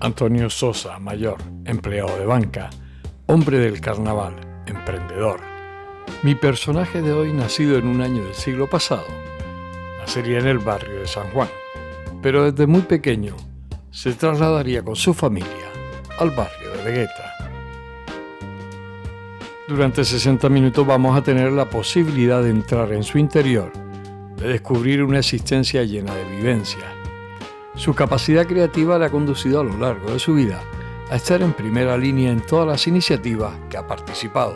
Antonio Sosa, mayor, empleado de banca, hombre del carnaval, emprendedor. Mi personaje de hoy, nacido en un año del siglo pasado, nacería en el barrio de San Juan, pero desde muy pequeño se trasladaría con su familia al barrio de Vegueta. Durante 60 minutos vamos a tener la posibilidad de entrar en su interior, de descubrir una existencia llena de vivencias. Su capacidad creativa le ha conducido a lo largo de su vida a estar en primera línea en todas las iniciativas que ha participado,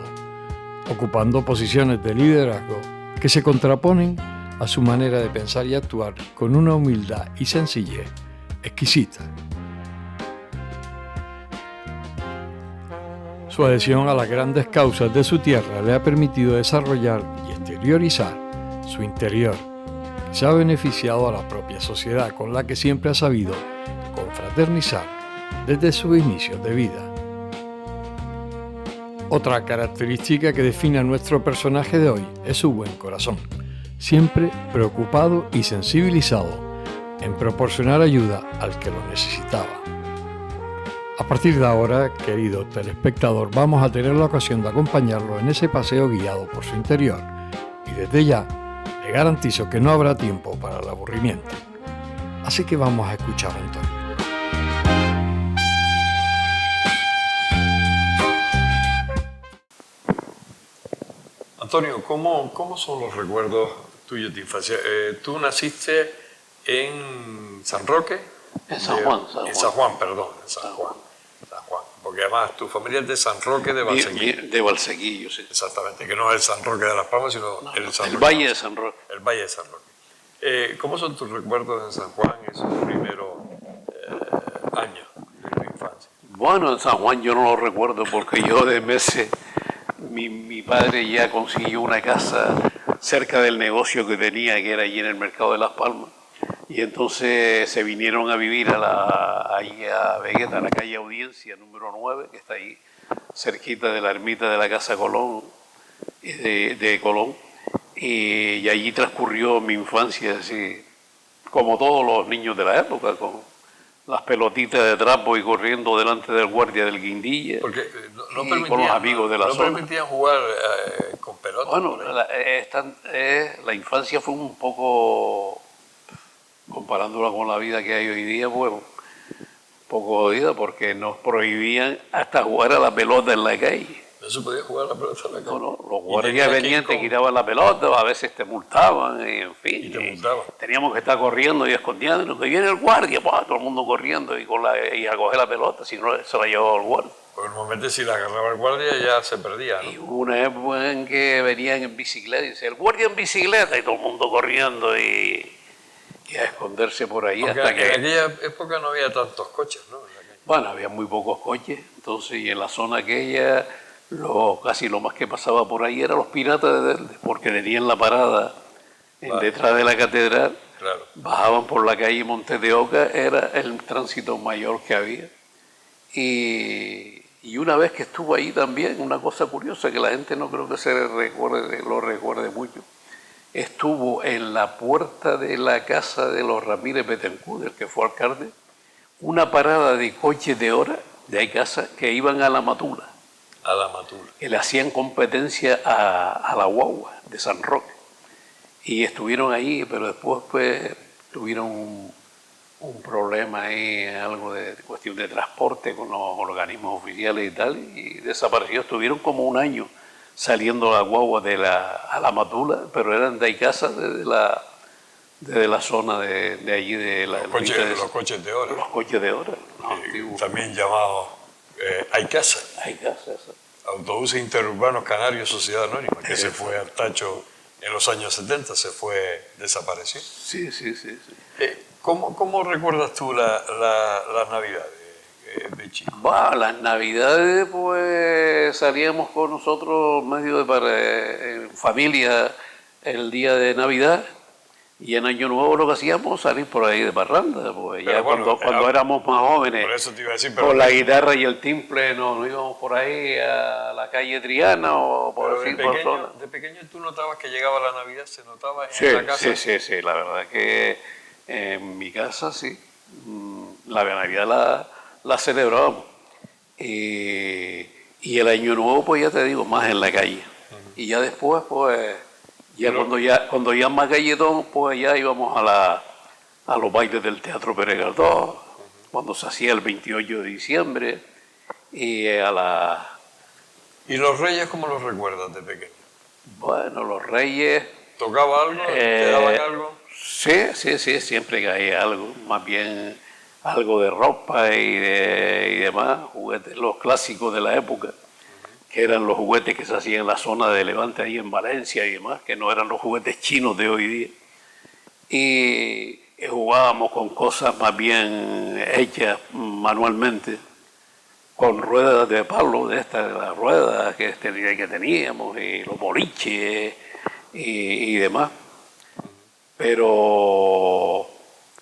ocupando posiciones de liderazgo que se contraponen a su manera de pensar y actuar con una humildad y sencillez exquisita. Su adhesión a las grandes causas de su tierra le ha permitido desarrollar y exteriorizar su interior, que se ha beneficiado a la propia sociedad con la que siempre ha sabido confraternizar desde sus inicios de vida. Otra característica que define a nuestro personaje de hoy es su buen corazón, siempre preocupado y sensibilizado en proporcionar ayuda al que lo necesitaba. A partir de ahora, querido telespectador, vamos a tener la ocasión de acompañarlo en ese paseo guiado por su interior y desde ya le garantizo que no habrá tiempo para el aburrimiento. Así que vamos a escuchar a Antonio. Antonio, ¿cómo son los recuerdos tuyos de infancia? ¿Tú naciste en San Roque? En San Juan. En San Juan, perdón, en San Juan. Porque además tu familia es de San Roque de Valsequillo. De Valsequillo, sí. Exactamente, que no es el San Roque de las Palmas, sino el Valle de San Roque. El Valle de San Roque. ¿Cómo son tus recuerdos en San Juan esos primeros años de tu infancia? Bueno, en San Juan yo no lo recuerdo porque yo de meses, mi padre ya consiguió una casa cerca del negocio que tenía, que era allí en el mercado de Las Palmas. Y entonces se vinieron a vivir ahí a Vegueta, a la calle Audiencia, número 9, que está ahí cerquita de la ermita de la Casa Colón, de Colón. Y allí transcurrió mi infancia, así como todos los niños de la época, con las pelotitas de trapo y corriendo delante del guardia del Guindilla. Porque no con los amigos de la zona. No permitían jugar con pelotas. Bueno, la infancia fue un poco, comparándola con la vida que hay hoy día, pues un poco jodida, porque nos prohibían hasta jugar a la pelota en la calle. ¿No se podía jugar a la pelota en la calle? No, los guardias venían, te quitaban la pelota, a veces te multaban, y en fin. Y te multaban. Teníamos que estar corriendo y escondiéndonos, que viene el guardia, pues, todo el mundo corriendo y a coger la pelota, si no se la llevaba el guardia. Porque normalmente si la agarraba el guardia ya se perdía, ¿no? Y hubo una época en que venían en bicicleta y decía, el guardia en bicicleta, y todo el mundo corriendo y a esconderse por ahí. Porque hasta que en aquella época no había tantos coches, ¿no? Bueno, había muy pocos coches, entonces, y en la zona aquella, casi lo más que pasaba por ahí eran los piratas de Delde, porque tenían la parada detrás de la catedral, claro. Bajaban por la calle Montes de Oca, era el tránsito mayor que había. Y una vez que estuvo ahí también, una cosa curiosa que la gente no creo que lo recuerde mucho, estuvo en la puerta de la casa de los Ramírez Betancourt, el que fue alcalde, una parada de coches de hora, de casa, que iban a la Matula. A la Matula. Que le hacían competencia a la guagua de San Roque. Y estuvieron ahí, pero después pues, tuvieron un problema ahí, algo de cuestión de transporte con los organismos oficiales y tal, y desapareció. Estuvieron como un año saliendo las guaguas a la Matula, pero eran de Icaza desde la zona de allí de la... Los coches de hora. Los coches de hora. También llamados Icaza. Icaza, eso. Autobuses Interurbanos Canarios Sociedad Anónima, que se fue al tacho en los años 70, desapareció. Sí. ¿Cómo recuerdas tú las Navidades de chico? Las Navidades, pues salíamos con nosotros medio en familia el día de Navidad, y en Año Nuevo lo que hacíamos salir por ahí de parranda, pues ya cuando éramos más jóvenes, por eso te iba a decir, con la guitarra y el timple nos íbamos por ahí a la calle Triana o por así, por zona. De pequeño tú notabas que llegaba la Navidad, se notaba en la casa. Sí, la verdad que en mi casa sí, la Navidad la celebrábamos. Y el Año Nuevo, pues ya te digo, más en la calle. Y ya después, pues, cuando ya más galletón, pues ya íbamos a los bailes del Teatro Pérez Galdós, cuando se hacía el 28 de diciembre, y ¿Y los Reyes cómo los recuerdas de pequeño? Bueno, los Reyes... ¿Tocaba algo? ¿Te daban algo? Sí, siempre caía algo, más bien algo de ropa y demás, juguetes, los clásicos de la época, que eran los juguetes que se hacían en la zona de Levante, ahí en Valencia y demás, que no eran los juguetes chinos de hoy día. Y jugábamos con cosas más bien hechas manualmente, con ruedas de palo, de las ruedas que teníamos, y los boliches y demás. Pero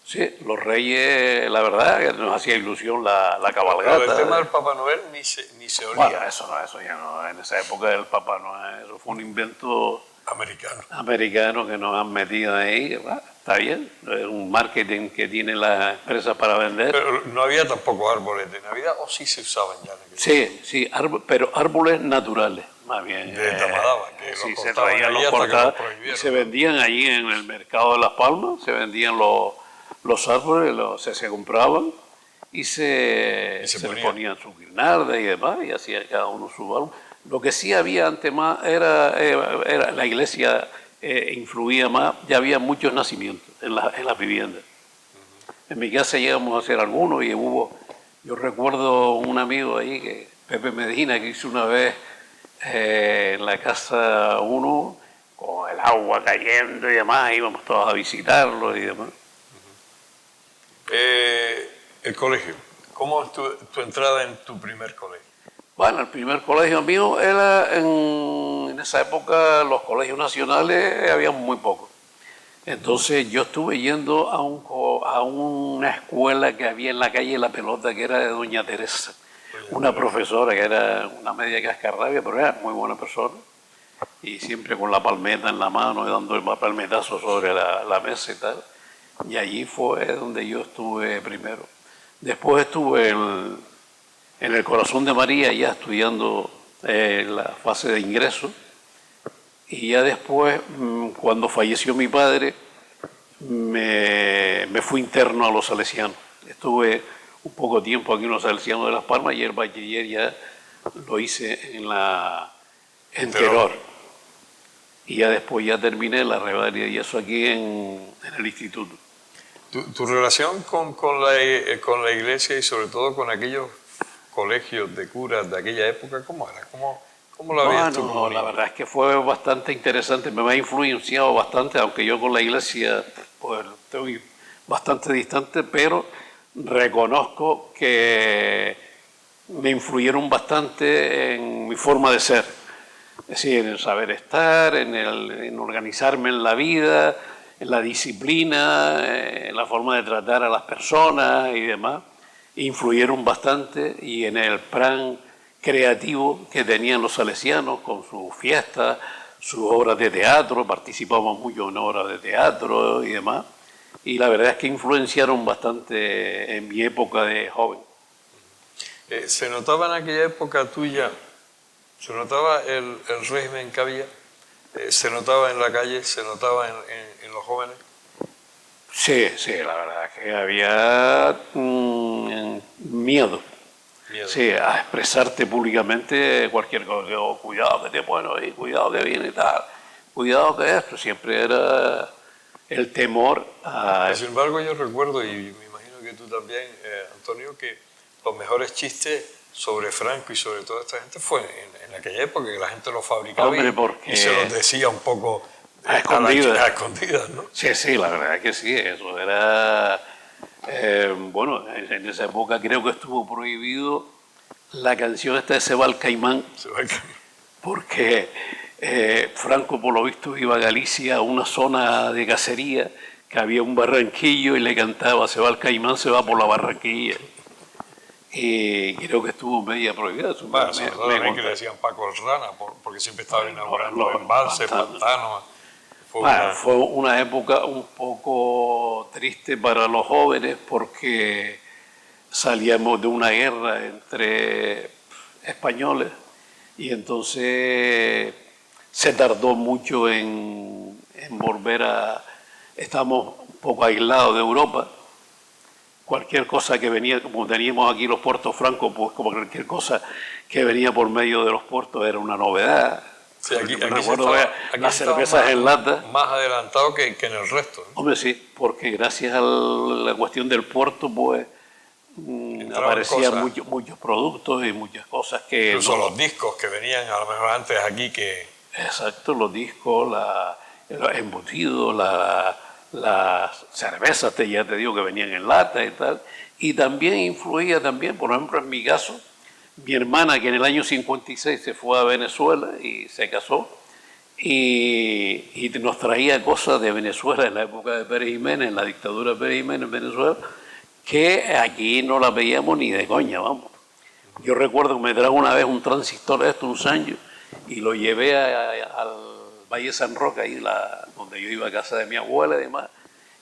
sí, los Reyes, la verdad, que nos hacía ilusión la cabalgata. Pero el tema del Papá Noel ni se olía. Bueno, eso ya no. En esa época el Papá Noel, eso fue un invento americano que nos han metido ahí. Está bien, es un marketing que tienen las empresas para vender. Pero no había tampoco árboles de Navidad, ¿o sí se usaban ya? Sí, pero árboles naturales, más bien. De Tamadaba, que sí, los se traían los cortados y se vendían allí en el mercado de Las Palmas, se vendían los árboles, se compraban y se le ponían su guirnalda y demás, y hacía cada uno su árbol. Lo que sí había antes más era la iglesia influía más, ya había muchos nacimientos en las viviendas. En mi casa llegamos a hacer algunos y yo recuerdo un amigo ahí, Pepe Medina, que hizo una vez en la casa uno, con el agua cayendo y demás, íbamos todos a visitarlo y demás. El colegio, ¿cómo es tu entrada en tu primer colegio? Bueno, el primer colegio mío era, en esa época, los colegios nacionales había muy pocos. Entonces yo estuve yendo a una escuela que había en la calle La Pelota, que era de Doña Teresa, una profesora que era una media cascarrabia, pero era muy buena persona. Y siempre con la palmeta en la mano y dando el palmetazo sobre la mesa y tal. Y allí fue donde yo estuve primero. Después estuve en el Corazón de María, ya estudiando la fase de ingreso. Y ya después, cuando falleció mi padre, me fui interno a los Salesianos. Estuve un poco tiempo aquí en los Salesianos de Las Palmas y el bachiller ya lo hice en Teror. Y ya después ya terminé la revalida y eso aquí en el instituto. ¿Tu relación con la iglesia y sobre todo con aquellos colegios de curas de aquella época, cómo era? ¿Cómo lo habías tú? No, la verdad es que fue bastante interesante, me ha influenciado bastante, aunque yo con la iglesia pues estoy bastante distante, pero reconozco que me influyeron bastante en mi forma de ser, es decir, en el saber estar, en organizarme en la vida, en la disciplina, en la forma de tratar a las personas y demás, influyeron bastante, y en el plan creativo que tenían los salesianos con sus fiestas, sus obras de teatro, participamos mucho en obras de teatro y demás, y la verdad es que influenciaron bastante en mi época de joven. ¿Se notaba en aquella época tuya, se notaba el régimen que había? ¿Se notaba en la calle, se notaba en los jóvenes? Sí, sí, la verdad es que había miedo. Sí, a expresarte públicamente cualquier cosa. Oh, cuidado que te pones ahí, cuidado que viene y tal, cuidado que esto. Siempre era el temor a... Sin embargo, yo recuerdo, y me imagino que tú también, Antonio, que los mejores chistes sobre Franco y sobre toda esta gente fue en aquella época, que la gente lo fabricaba. Hombre, y se los decía un poco a escondidas. A escondidas, ¿no? Sí, sí, la verdad es que sí, eso era... bueno, en esa época creo que estuvo prohibido la canción esta de Se va el Caimán, porque Franco por lo visto iba a Galicia, a una zona de cacería, que había un barranquillo y le cantaba Se va el Caimán, se va por la barranquilla. Y creo que estuvo media prohibida. Bueno, también que le decían Paco el Rana, porque siempre estaba inaugurando embalses, pantanos. Fue una época un poco triste para los jóvenes porque salíamos de una guerra entre españoles y entonces se tardó mucho en volver a... Estamos un poco aislados de Europa. Cualquier cosa que venía, como teníamos aquí los puertos francos, pues como cualquier cosa que venía por medio de los puertos era una novedad. Sí, aquí recuerdo las cervezas en lata. Más adelantado que en el resto, ¿no? Hombre, sí, porque gracias a la cuestión del puerto, pues aparecían muchos productos y muchas cosas que... Incluso los discos que venían a lo mejor antes aquí que... Exacto, los discos, los embutidos, las cervezas, ya te digo, que venían en lata y tal. Y también influía también, por ejemplo, en mi caso, mi hermana, que en el año 56 se fue a Venezuela y se casó, y nos traía cosas de Venezuela en la época de Pérez Jiménez, en la dictadura de Pérez Jiménez en Venezuela, que aquí no las veíamos ni de coña, vamos. Yo recuerdo que me trajo una vez un transistor, un Sanyo, y lo llevé al Valle San Roque, ahí donde yo iba a casa de mi abuela y demás,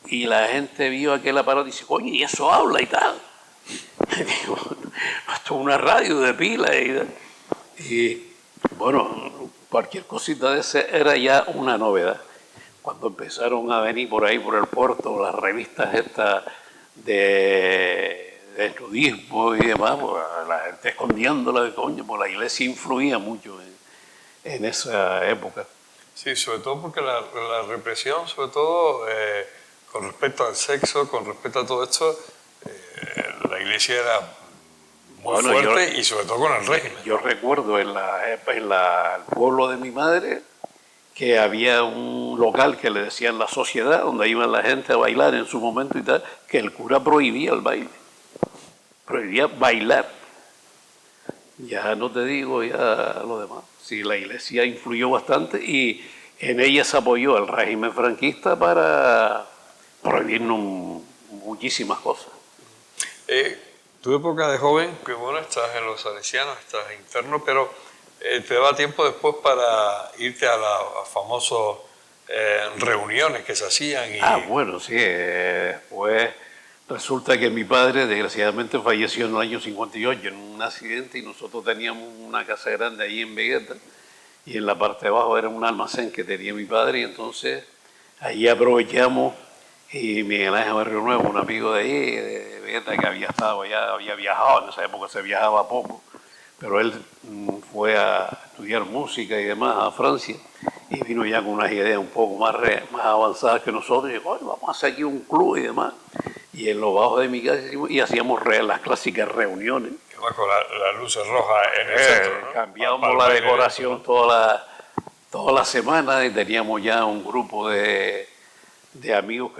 y la gente vio aquel aparato y dice, coño, y eso habla y tal. Y digo, esto es una radio de pila y bueno, cualquier cosita de ese era ya una novedad. Cuando empezaron a venir por ahí, por el puerto, las revistas estas de nudismo y demás, pues, la gente escondiéndola de coño, pues la iglesia influía mucho en esa época. Sí, sobre todo porque la represión, sobre todo con respecto al sexo, con respecto a todo esto, la iglesia era muy fuerte y sobre todo con el régimen. Yo recuerdo en el pueblo de mi madre que había un local que le decían La Sociedad, donde iban la gente a bailar en su momento y tal, que el cura prohibía el baile, prohibía bailar. Ya no te digo ya lo demás. Sí, la iglesia influyó bastante y en ella se apoyó el régimen franquista para prohibirnos muchísimas cosas. Tu época de joven, que bueno, estás en los salesianos, estás interno, pero te daba tiempo después para irte a las famosas reuniones que se hacían. Bueno, sí. Pues resulta que mi padre desgraciadamente falleció en el año 58 en un accidente y nosotros teníamos una casa grande ahí en Vegueta y en la parte de abajo era un almacén que tenía mi padre y entonces ahí aprovechamos y Miguel Ángel Barrio Nuevo, un amigo de ahí, de Vegueta, que había estado allá, había viajado, en esa época se viajaba poco, pero él fue a estudiar música y demás a Francia y vino ya con unas ideas un poco más avanzadas que nosotros y dijo, vamos a hacer aquí un club y demás. Y en los bajos de mi casa y hacíamos las clásicas reuniones. Con las luces rojas en el centro, ¿no? Cambiábamos la decoración toda la semana y teníamos ya un grupo de amigos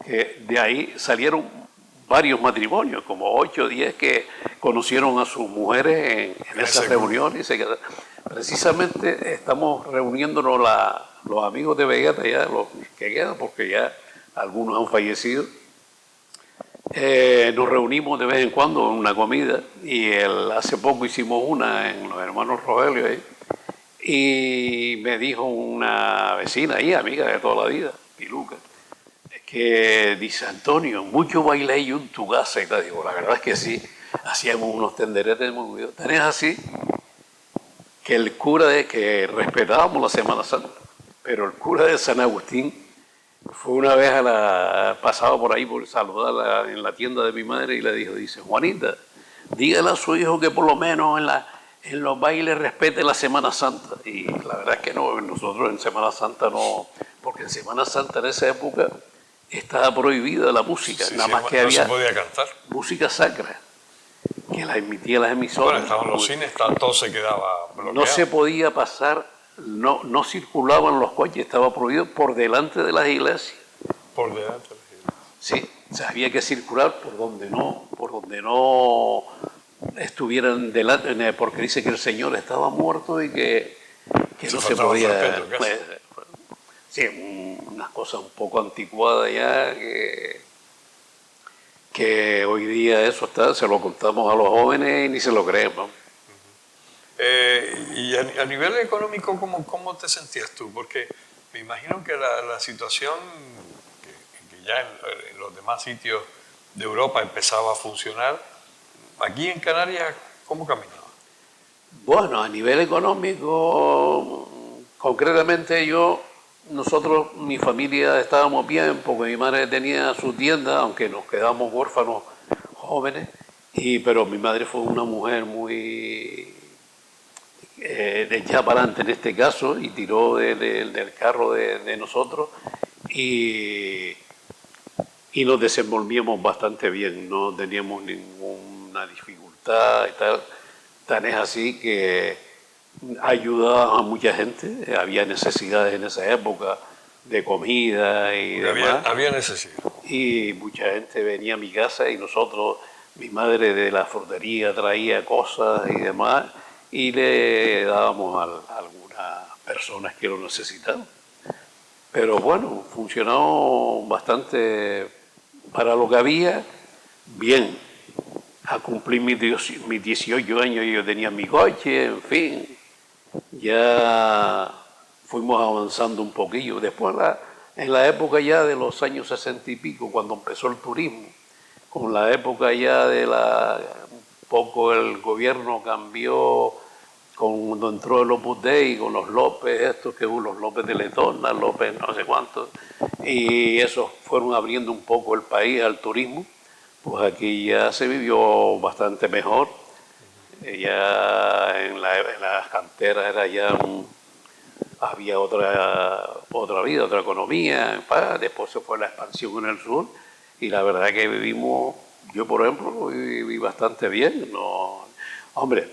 que de ahí salieron varios matrimonios, como 8 o 10 que conocieron a sus mujeres en esas reuniones y se quedaron. Precisamente estamos reuniéndonos los amigos de Vegueta, ya los que quedan, porque ya algunos han fallecido. Nos reunimos de vez en cuando en una comida y hace poco hicimos una en los hermanos Rogelio ahí, y me dijo una vecina ahí, amiga de toda la vida, Piluca, que dice, Antonio, mucho bailé yo en tu casa y tal. Digo, la verdad es que sí, hacíamos unos tenderetes muy cuidados. Tenés así que el cura que respetábamos la Semana Santa, pero el cura de San Agustín Fue una vez pasaba por ahí por saludarla en la tienda de mi madre y le dice, Juanita, dígale a su hijo que por lo menos en los bailes respete la Semana Santa. Y la verdad es que no, nosotros en Semana Santa no, porque en Semana Santa en esa época estaba prohibida la música, Sí, nada más que no había se podía cantar. música sacra, que la emitían las emisoras. Bueno, estaban los cines, todo se quedaba bloqueado. No se podía pasar, no circulaban los coches, estaba prohibido por delante de las iglesias. Por delante de las iglesias. Sí, o sea, había que circular por donde no estuvieran delante, porque dice que el Señor estaba muerto y que no se podía. Sí, unas cosas un poco anticuadas ya, que hoy día eso se lo contamos a los jóvenes y ni se lo creen, ¿no? Y a nivel económico, ¿cómo te sentías tú? Porque me imagino que la situación que ya en los demás sitios de Europa empezaba a funcionar, aquí en Canarias, ¿cómo caminaba? Bueno, a nivel económico, concretamente nosotros, mi familia, estábamos bien porque mi madre tenía su tienda, aunque nos quedamos huérfanos jóvenes, pero mi madre fue una mujer muy echada para adelante en este caso y tiró del carro de nosotros y nos desenvolvíamos bastante bien, no teníamos ninguna dificultad y tal. Tan es así que ayudaba a mucha gente, había necesidades en esa época de comida y demás. Había necesidad. Y mucha gente venía a mi casa y nosotros, mi madre de la frutería traía cosas y demás y le dábamos a algunas personas que lo necesitaban. Pero bueno, funcionó bastante para lo que había, bien. A cumplir mis 18 años yo tenía mi coche, en fin, ya fuimos avanzando un poquillo. Después, en la época ya de los años 60 y pico, cuando empezó el turismo, con la época ya un poco el gobierno cambió, cuando entró el Opus Dei, con los López, los López de Letona, López no sé cuántos, y esos fueron abriendo un poco el país al turismo. Pues aquí ya se vivió bastante mejor, ya en las canteras había otra vida, otra economía, después se fue la expansión en el sur y la verdad que vivimos, yo por ejemplo viví bastante bien, no, hombre,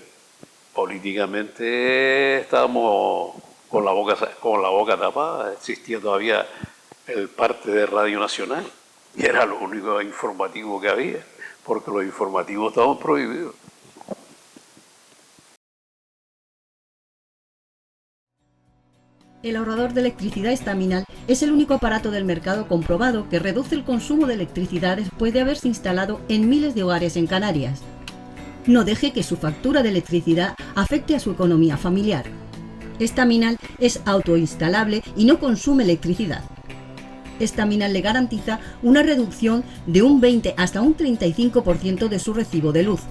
políticamente estábamos con la boca tapada, existía todavía el parte de Radio Nacional. Y era lo único informativo que había, porque los informativos estaban prohibidos. El ahorrador de electricidad estaminal es el único aparato del mercado comprobado que reduce el consumo de electricidad después de haberse instalado en miles de hogares en Canarias. No deje que su factura de electricidad afecte a su economía familiar. Estaminal es autoinstalable y no consume electricidad. Estaminal le garantiza una reducción de un 20 hasta un 35% de su recibo de luz.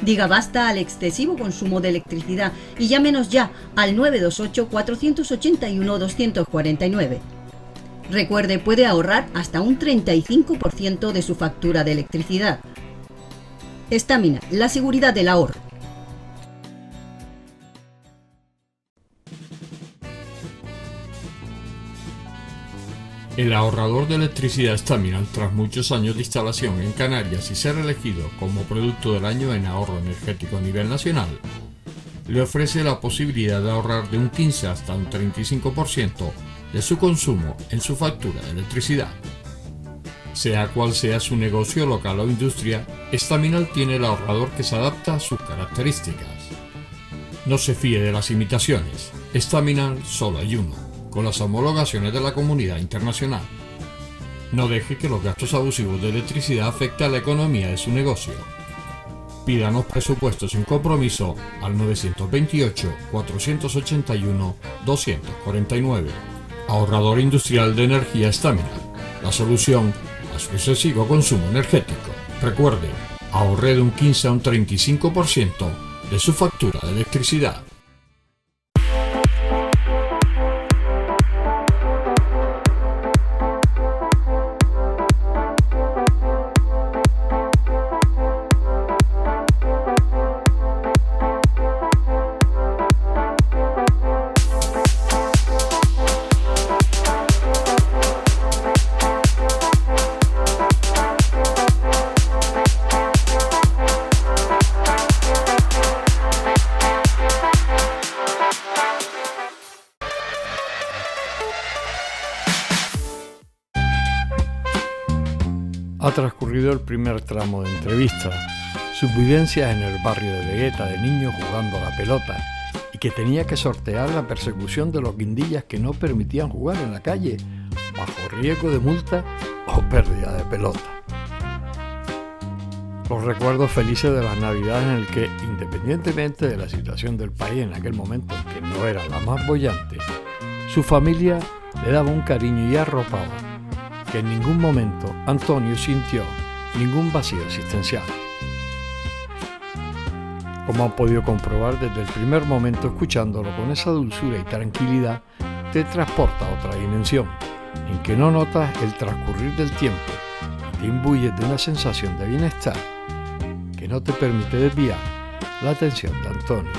Diga basta al excesivo consumo de electricidad y llámenos ya al 928-481-249. Recuerde, puede ahorrar hasta un 35% de su factura de electricidad. Estaminal, la seguridad del ahorro. El ahorrador de electricidad Estaminal, tras muchos años de instalación en Canarias y ser elegido como producto del año en ahorro energético a nivel nacional, le ofrece la posibilidad de ahorrar de un 15 hasta un 35% de su consumo en su factura de electricidad. Sea cual sea su negocio local o industria, Estaminal tiene el ahorrador que se adapta a sus características. No se fíe de las imitaciones, Estaminal solo hay uno, con las homologaciones de la comunidad internacional. No deje que los gastos abusivos de electricidad afecten a la economía de su negocio. Pídanos presupuestos sin compromiso al 928-481-249. Ahorrador industrial de energía Estaminal, la solución a su excesivo consumo energético. Recuerde, ahorre de un 15 a un 35% de su factura de electricidad. Ha transcurrido el primer tramo de entrevista, sus vivencias en el barrio de Vegueta de niño jugando a la pelota y que tenía que sortear la persecución de los guindillas que no permitían jugar en la calle bajo riesgo de multa o pérdida de pelota. Los recuerdos felices de las Navidades en el que, independientemente de la situación del país en aquel momento, que no era la más boyante, su familia le daba un cariño y arropaba, que en ningún momento Antonio sintió ningún vacío existencial. Como han podido comprobar desde el primer momento escuchándolo con esa dulzura y tranquilidad, te transporta a otra dimensión, en que no notas el transcurrir del tiempo y te imbuyes de una sensación de bienestar que no te permite desviar la atención de Antonio.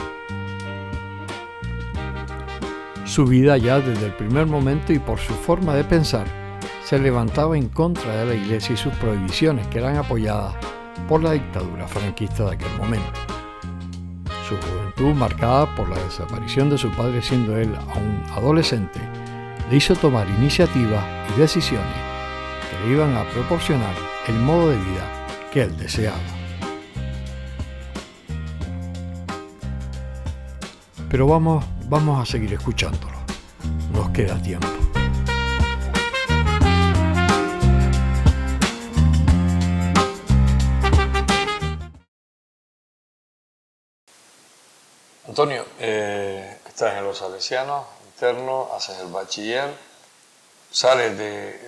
Su vida ya desde el primer momento y por su forma de pensar se levantaba en contra de la Iglesia y sus prohibiciones que eran apoyadas por la dictadura franquista de aquel momento. Su juventud, marcada por la desaparición de su padre siendo él aún adolescente, le hizo tomar iniciativas y decisiones que le iban a proporcionar el modo de vida que él deseaba. Pero vamos a seguir escuchándolo. Nos queda tiempo. Antonio, estás en los Salesianos, interno, haces el bachiller, sales de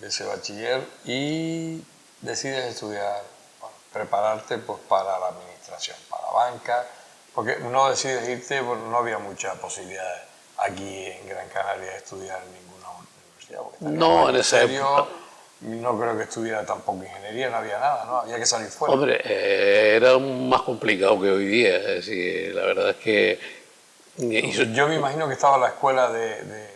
ese bachiller y decides estudiar, bueno, prepararte pues, para la administración, para la banca, porque no decides irte porque no había muchas posibilidades aquí en Gran Canaria de estudiar en ninguna universidad. No, en esa época. No creo que estudiara tampoco ingeniería, no había nada, ¿no? Había que salir fuera. Hombre, era más complicado que hoy día, es decir, la verdad es que... Yo me imagino que estaba la escuela de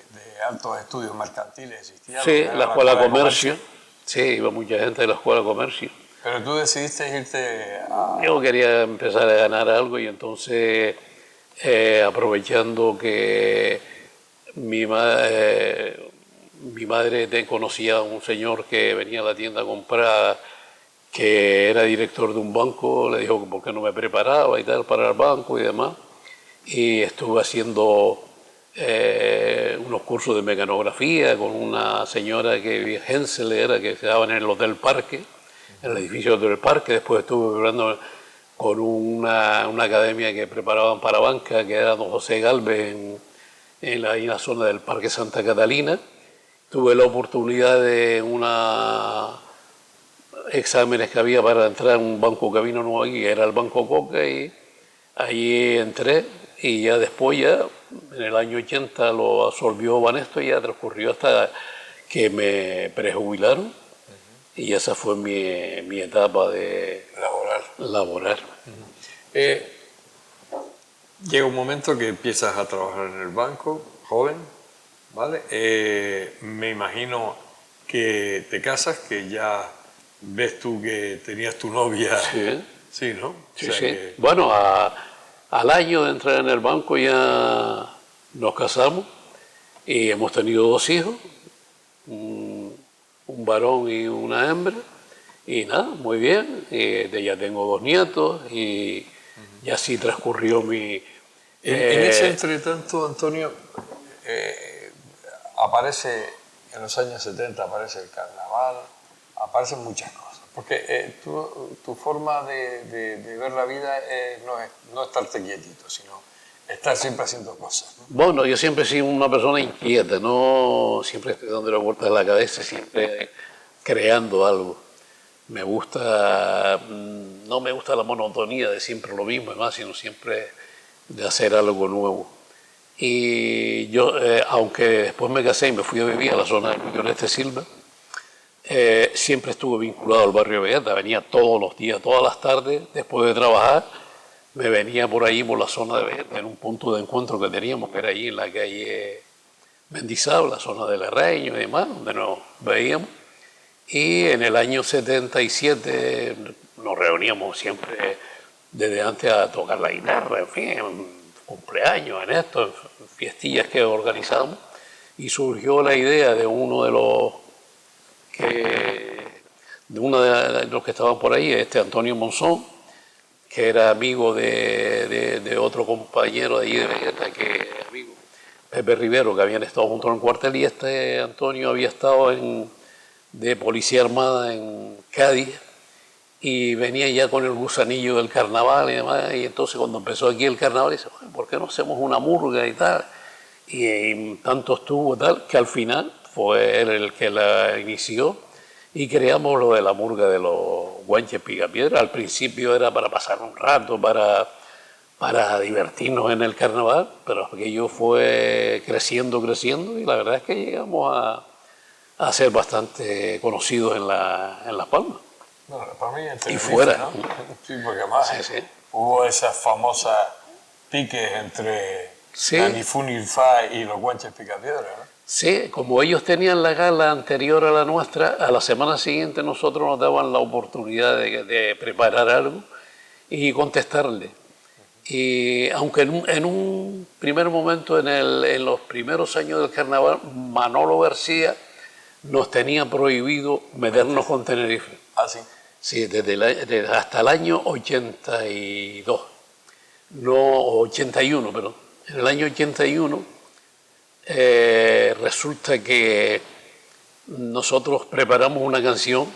altos estudios mercantiles, existía. Sí, la escuela de comercio. Sí, iba mucha gente de la escuela de comercio. Pero tú decidiste irte a... Yo quería empezar a ganar algo y entonces, aprovechando que mi madre conocía a un señor que venía a la tienda a comprar, que era director de un banco, le dijo que por qué no me preparaba y tal para el banco y demás. Y estuve haciendo unos cursos de mecanografía con una señora que Hensel era, que se daba en el Hotel Parque, en el edificio del Parque. Después estuve preparando con una academia que preparaban para banca, que era don José Galvez, en la zona del Parque Santa Catalina. Tuve la oportunidad de unos exámenes que había para entrar en un banco que vino nuevo aquí, que era el Banco Coca, y allí entré y ya después, en el año 80 lo absorbió Banesto y ya transcurrió hasta que me prejubilaron y esa fue mi etapa de laboral. Llega un momento que empiezas a trabajar en el banco, joven, ¿vale? Me imagino que te casas, que ya ves tú que tenías tu novia. Sí. Sí, ¿no? Sí, o sea sí. Que... Bueno, al año de entrar en el banco ya nos casamos y hemos tenido 2 hijos, un varón y una hembra, y nada, muy bien. Ya tengo 2 nietos y así transcurrió mi... En ese entretanto, Antonio, aparece, en los años 70 aparece el carnaval, aparecen muchas cosas. Porque tu forma de ver la vida no estarte quietito, sino estar siempre haciendo cosas, ¿no? Bueno, yo siempre he sido una persona inquieta, no siempre estoy dando la vuelta a la cabeza, siempre creando algo. Me gusta, no me gusta la monotonía de siempre lo mismo, además, sino siempre de hacer algo nuevo. Y yo, aunque después me casé y me fui a vivir a la zona de Milloneste Silva, siempre estuve vinculado al barrio Vegueta, venía todos los días, todas las tardes, después de trabajar, me venía por ahí, por la zona de Vegueta, en un punto de encuentro que teníamos, que era allí en la calle Mendizábal, la zona del Herreño y demás, donde nos veíamos. Y en el año 77 nos reuníamos siempre desde antes a tocar la guitarra, en fin, en cumpleaños, en esto, en fiestillas que organizamos. Y surgió la idea de uno de los que de uno de los que estaban por ahí, Antonio Monzón, que era amigo de otro compañero de allí de Vegeta, que amigo, Pepe Rivero, que habían estado juntos en el cuartel, y Antonio había estado de policía armada en Cádiz, y venía ya con el gusanillo del carnaval y demás, y entonces cuando empezó aquí el carnaval, dice, ¿por qué no hacemos una murga y tal? Y tanto estuvo tal, que al final fue él el que la inició, y creamos lo de la murga de los Guanches Picapiedra. Al principio era para pasar un rato, para divertirnos en el carnaval, pero aquello fue creciendo, y la verdad es que llegamos a ser bastante conocidos en Las Palmas. Bueno, para mí en Y fuera, ¿no? Sí, porque además hubo esas famosas piques entre Anifún Irfá y los Guanches Picapiedra, ¿no? Sí, como ellos tenían la gala anterior a la nuestra, a la semana siguiente nosotros nos daban la oportunidad de preparar algo y contestarle. Y aunque en un primer momento, en los primeros años del carnaval, Manolo García nos tenía prohibido meternos con Tenerife. Ah, sí. Sí, hasta el año 82, no 81, pero en el año 81 resulta que nosotros preparamos una canción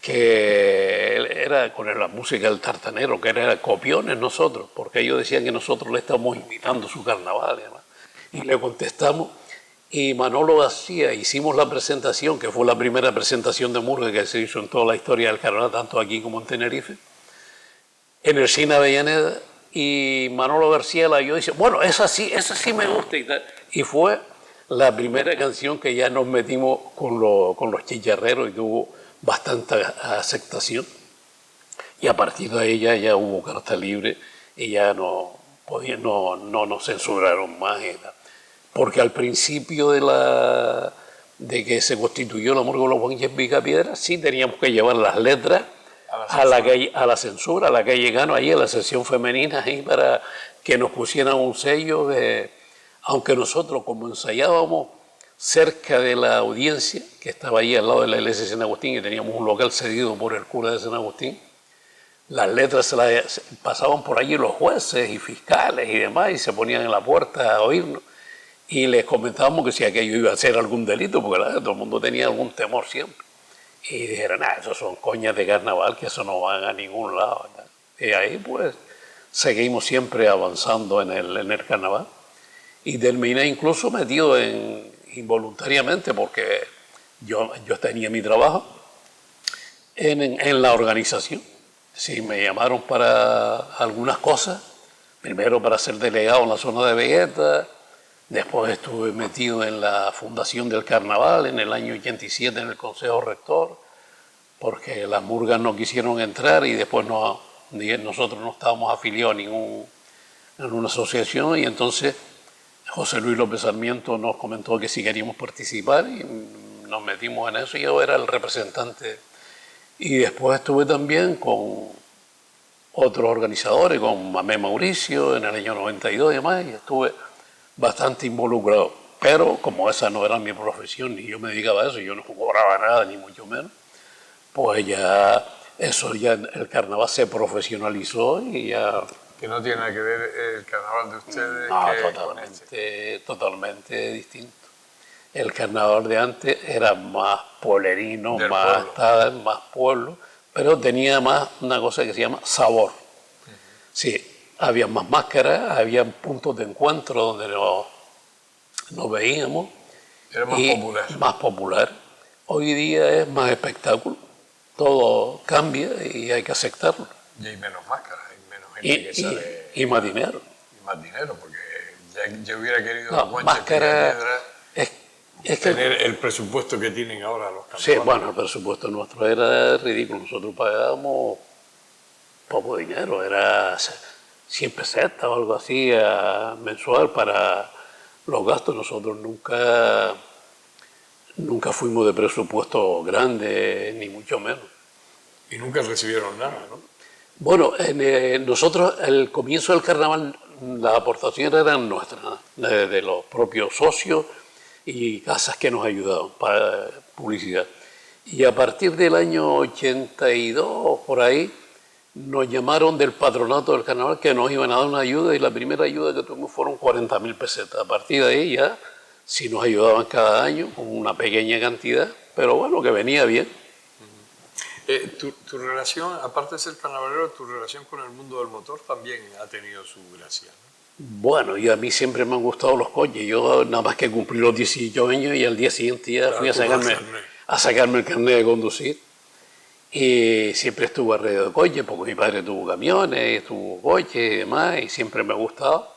que era con la música del tartanero, que era copiones nosotros, porque ellos decían que nosotros le estamos imitando su carnaval y demás. Y le contestamos, y Manolo García, hicimos la presentación, que fue la primera presentación de murga que se hizo en toda la historia del carnaval, tanto aquí como en Tenerife, en el Cine Avellaneda, y Manolo García la oyó y dice, bueno, esa sí me gusta y tal. Y fue la primera canción que ya nos metimos con los chicharreros y tuvo bastante aceptación. Y a partir de ahí ya hubo carta libre y ya no nos censuraron más y tal. Porque al principio de que se constituyó la murga de los Guanches Picapiedra, sí teníamos que llevar las letras a la censura, a la calle Gano, ahí a la sección femenina, ahí para que nos pusieran un sello aunque nosotros como ensayábamos cerca de la audiencia, que estaba ahí al lado de la iglesia de San Agustín, y teníamos un local cedido por el cura de San Agustín, las letras se pasaban por allí los jueces y fiscales y demás, y se ponían en la puerta a oírnos. Y les comentábamos que si aquello iba a ser algún delito, porque todo el mundo tenía algún temor siempre. Y dijeron, eso son coñas de carnaval, que eso no van a ningún lado. Y ahí pues seguimos siempre avanzando en el carnaval. Y terminé incluso metido involuntariamente, porque yo tenía mi trabajo en la organización. Sí, me llamaron para algunas cosas, primero para ser delegado en la zona de Vegeta. Después estuve metido en la fundación del carnaval en el año 87 en el Consejo Rector, porque las murgas no quisieron entrar y después nosotros no estábamos afiliados en una asociación, y entonces José Luis López Sarmiento nos comentó que si queríamos participar y nos metimos en eso y yo era el representante. Y después estuve también con otros organizadores, con Mamé Mauricio en el año 92 y demás, y estuve bastante involucrado, pero como esa no era mi profesión, ni yo me dedicaba a eso, yo no cobraba nada, ni mucho menos, pues ya el carnaval se profesionalizó y ya... Que no tiene nada que ver el carnaval de ustedes. No, totalmente distinto. El carnaval de antes era más pueblerino, más pueblo, pero tenía más una cosa que se llama sabor. Sí. Había más máscaras, había puntos de encuentro donde nos veíamos. Era más popular. Más popular. Hoy día es más espectáculo. Todo cambia y hay que aceptarlo. Y hay menos máscaras, hay menos gente que sale. Y más dinero. Y más dinero, porque yo hubiera querido máscara es que tener el presupuesto que tienen ahora los carnavales. Sí, bueno, el presupuesto nuestro era ridículo. Nosotros pagábamos poco dinero, era 100 pesetas o algo así mensual para los gastos. Nosotros nunca fuimos de presupuesto grande, ni mucho menos. Y nunca recibieron nada, ¿no? Bueno, nosotros al comienzo del carnaval las aportaciones eran nuestras, de los propios socios y casas que nos ayudaban para publicidad. Y a partir del año 82, por ahí, nos llamaron del patronato del carnaval que nos iban a dar una ayuda y la primera ayuda que tuvimos fueron 40.000 pesetas. A partir de ahí ya, sí nos ayudaban cada año con una pequeña cantidad, pero bueno, que venía bien. Tu relación, aparte de ser carnavalero, tu relación con el mundo del motor también ha tenido su gracia, ¿no? Bueno, y a mí siempre me han gustado los coches. Yo nada más que cumplí los 18 años y al día siguiente ya fui a sacarme el carnet de conducir. Y siempre estuve alrededor de coches, porque mi padre tuvo camiones, tuvo coches y demás, y siempre me ha gustado.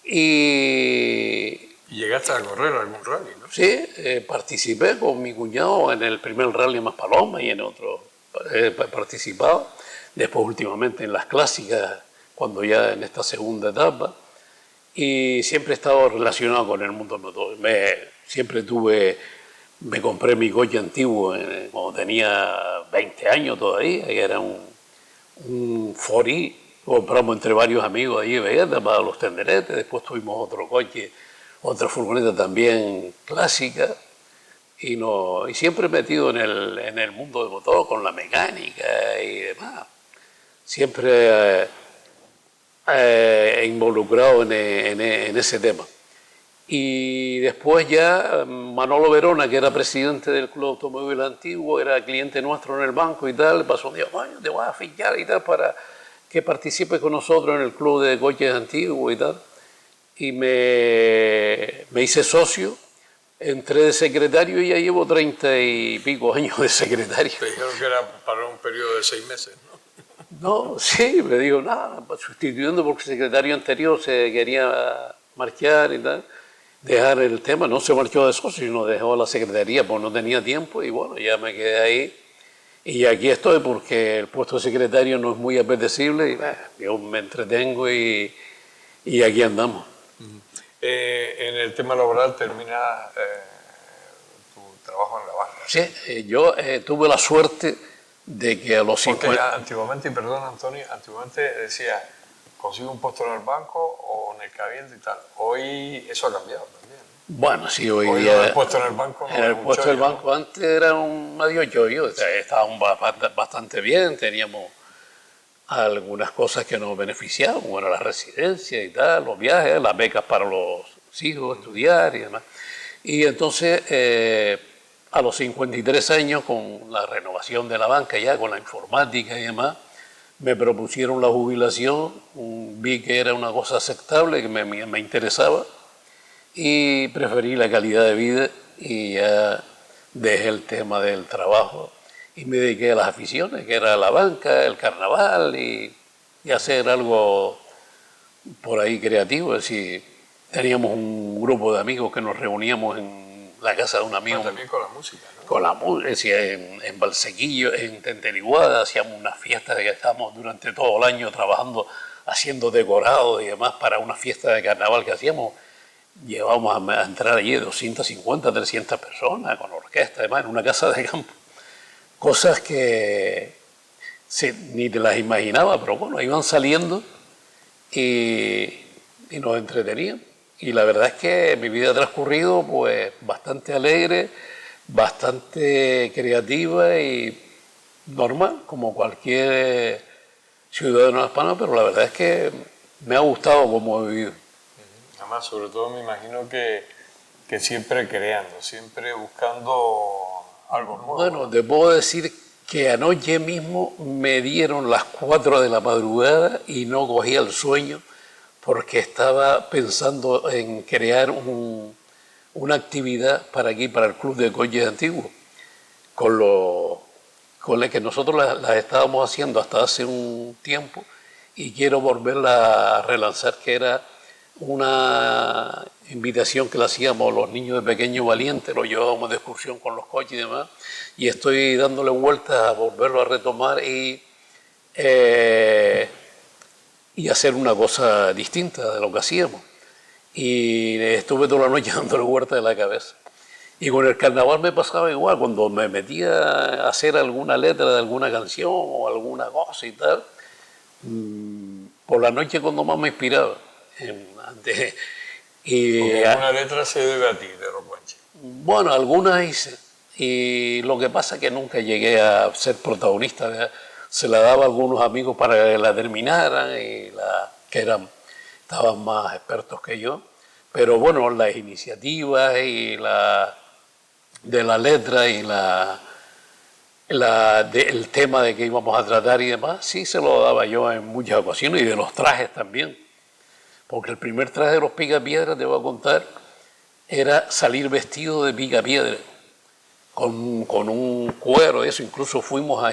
Y llegaste a correr algún rally, ¿no? sí, participé con mi cuñado en el primer rally Maspalomas y en otro he participado. Después últimamente en las clásicas, cuando ya en esta segunda etapa. Y siempre he estado relacionado con el mundo del motor. Me compré mi coche antiguo cuando tenía 20 años todavía, que era un Ford. Compramos entre varios amigos ahí de Vegeta para los tenderetes. Después tuvimos otro coche, otra furgoneta también clásica. Y siempre metido en el mundo del motor, con la mecánica y demás. Siempre involucrado en ese tema. Y después ya Manolo Verona, que era presidente del Club Automóvil Antiguo, era cliente nuestro en el banco y tal, pasó un día, bueno, te voy a fichar y tal para que participes con nosotros en el Club de Coches Antiguos y tal. Y me hice socio, entré de secretario y ya llevo 30 y pico años de secretario. Te dijeron que era para un periodo de 6 meses, ¿no? No, sí, me digo, nada, sustituyendo porque el secretario anterior se quería marchar y tal. Dejar el tema, no se marchó de socio, sino dejó la secretaría porque no tenía tiempo y bueno, ya me quedé ahí. Y aquí estoy porque el puesto de secretario no es muy apetecible y yo me entretengo y aquí andamos. En el tema laboral termina tu trabajo en la banca. Sí, yo tuve la suerte de que a los 50... Porque antiguamente, y perdón Antonio, antiguamente decía, consigo un puesto en el banco o en el cabildo y tal. Hoy eso ha cambiado también, ¿no? Bueno, sí, hoy día... el puesto en el banco no en el puesto del banco, ¿no? Antes era un adiós yo, o sea, estábamos bastante bien, teníamos algunas cosas que nos beneficiaban, bueno, la residencia y tal, los viajes, las becas para los hijos, estudiar y demás. Y entonces, a los 53 años, con la renovación de la banca ya, con la informática y demás, me propusieron la jubilación, vi que era una cosa aceptable, que me interesaba, y preferí la calidad de vida y ya dejé el tema del trabajo y me dediqué a las aficiones, que era la banca, el carnaval y hacer algo por ahí creativo. Es decir, teníamos un grupo de amigos que nos reuníamos en la casa de un amigo. También con la música, ¿no? Con la música, es decir, en Valsequillo, en Tenteriguada, hacíamos unas fiestas que estábamos durante todo el año trabajando, haciendo decorados y demás para una fiesta de carnaval que hacíamos. Llevábamos a entrar allí 250, 300 personas con orquesta, además, en una casa de campo. Cosas que ni te las imaginaba, pero bueno, iban saliendo y nos entretenían. Y la verdad es que mi vida ha transcurrido pues bastante alegre, bastante creativa y normal, como cualquier ciudadano hispano, pero la verdad es que me ha gustado cómo he vivido. Además, sobre todo me imagino que siempre creando, siempre buscando algo nuevo. Bueno, te puedo decir que anoche mismo me dieron las 4 de la madrugada y no cogía el sueño porque estaba pensando en crear una actividad para aquí, para el Club de Coches Antiguos, con la que nosotros las estábamos haciendo hasta hace un tiempo y quiero volverla a relanzar, que era una invitación que le hacíamos a los niños de Pequeño Valiente, los llevábamos de excursión con los coches y demás, y estoy dándole vueltas a volverlo a retomar y hacer una cosa distinta de lo que hacíamos. Y estuve toda la noche dándole vueltas de la cabeza. Y con el carnaval me pasaba igual, cuando me metía a hacer alguna letra de alguna canción o alguna cosa y tal, por la noche cuando más me inspiraba. Porque alguna letra se debe a ti, de Rocuanche. Bueno, algunas hice. y lo que pasa es que nunca llegué a ser protagonista, ¿verdad? Se la daba a algunos amigos para que la terminaran, que estaban más expertos que yo, pero bueno, las iniciativas y de la letra y el tema de que íbamos a tratar y demás, sí se lo daba yo en muchas ocasiones, y de los trajes también, porque el primer traje de los Picapiedra, te voy a contar, era salir vestido de Picapiedra, con un cuero, eso. Incluso fuimos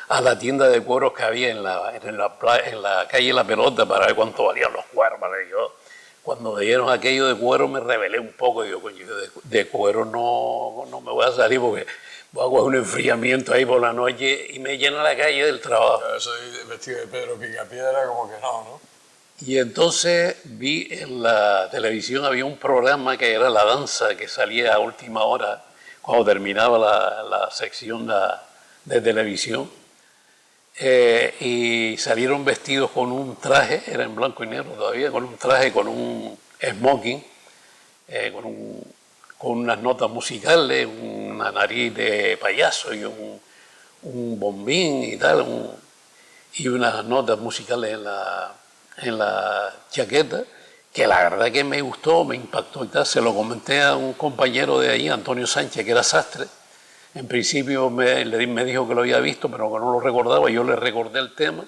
a la tienda de cueros que había en la calle La Pelota para ver cuánto valían los cueros. Yo, cuando me dieron aquello de cuero, me rebelé un poco. Digo, coño, de cuero no me voy a salir porque voy a coger un enfriamiento ahí por la noche y me llena la calle del trabajo. Eso vestido de Pedro Picapiedra, como que no. Y entonces vi en la televisión, había un programa que era La Danza, que salía a última hora, cuando terminaba la sección de televisión. Y salieron vestidos con un traje, era en blanco y negro todavía, con un traje, con un smoking, con unas notas musicales, una nariz de payaso y un bombín y tal, y unas notas musicales en la chaqueta, que la verdad que me gustó, me impactó y tal. Se lo comenté a un compañero de allí, Antonio Sánchez, que era sastre. En principio me dijo que lo había visto, pero que no lo recordaba. Yo le recordé el tema,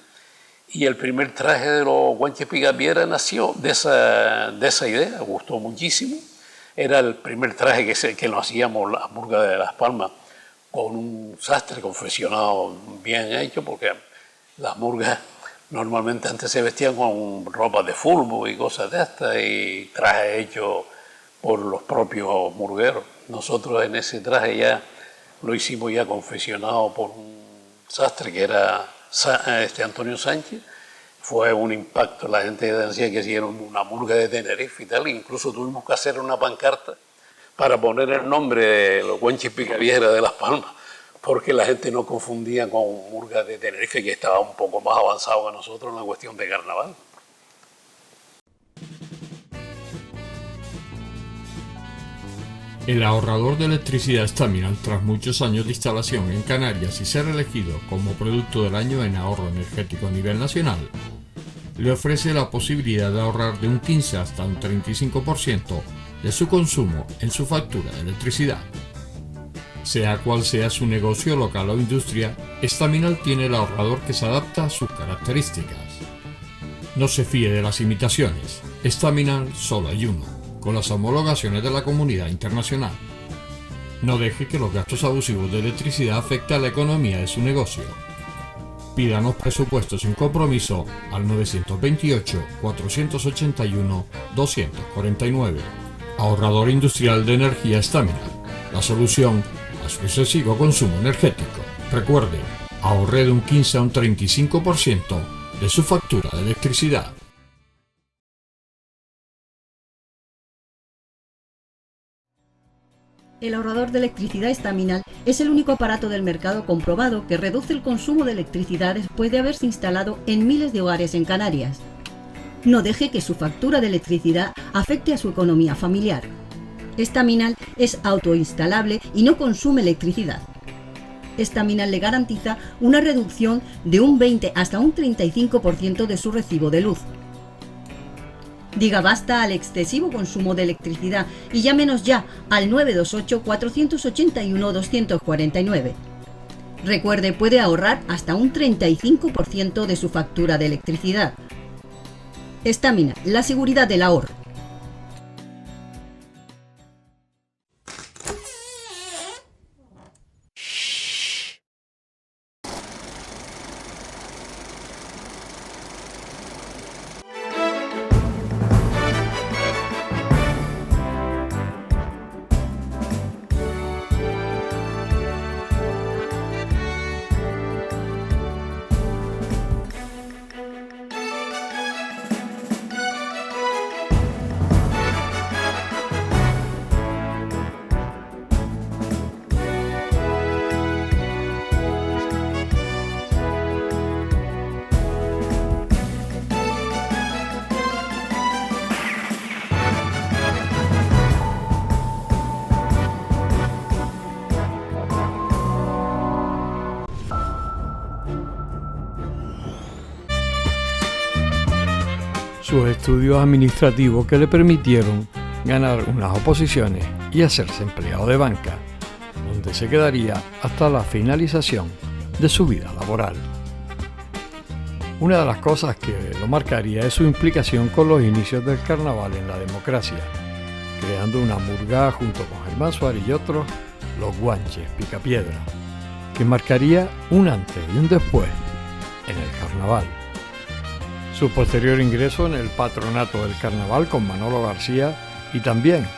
y el primer traje de los Guanches Picapiedra nació de esa idea, gustó muchísimo. Era el primer traje que nos hacíamos las Murgas de Las Palmas, con un sastre confeccionado bien hecho, porque las murgas normalmente antes se vestían con ropa de fútbol y cosas de estas, y trajes hechos por los propios murgueros. Nosotros en ese traje ya lo hicimos ya confeccionado por un sastre que era Antonio Sánchez. Fue un impacto, la gente decía que hicieron una murga de Tenerife y tal, incluso tuvimos que hacer una pancarta para poner el nombre de los Guanches Picapiedra de Las Palmas, porque la gente no confundía con murga de Tenerife, que estaba un poco más avanzado que nosotros en la cuestión de carnaval. El ahorrador de electricidad Staminal, tras muchos años de instalación en Canarias y ser elegido como producto del año en ahorro energético a nivel nacional, le ofrece la posibilidad de ahorrar de un 15 hasta un 35% de su consumo en su factura de electricidad. Sea cual sea su negocio local o industria, Staminal tiene el ahorrador que se adapta a sus características. No se fíe de las imitaciones, Staminal solo hay uno, con las homologaciones de la comunidad internacional. No deje que los gastos abusivos de electricidad afecten a la economía de su negocio. Pídanos presupuestos sin compromiso al 928-481-249. Ahorrador industrial de energía Staminal, la solución a su excesivo consumo energético. Recuerde, ahorre de un 15 a un 35% de su factura de electricidad. El ahorrador de electricidad Staminal es el único aparato del mercado comprobado que reduce el consumo de electricidad después de haberse instalado en miles de hogares en Canarias. No deje que su factura de electricidad afecte a su economía familiar. Staminal es autoinstalable y no consume electricidad. Staminal le garantiza una reducción de un 20 hasta un 35% de su recibo de luz. Diga basta al excesivo consumo de electricidad y llámenos ya al 928-481-249. Recuerde, puede ahorrar hasta un 35% de su factura de electricidad. Staminal, la seguridad del ahorro. sus estudios administrativos que le permitieron ganar unas oposiciones y hacerse empleado de banca, donde se quedaría hasta la finalización de su vida laboral. Una de las cosas que lo marcaría es su implicación con los inicios del carnaval en la democracia, creando una murga junto con Germán Suárez y otros, los Guanches Picapiedra, que marcaría un antes y un después en el carnaval. Su posterior ingreso en el patronato del carnaval con Manolo García y también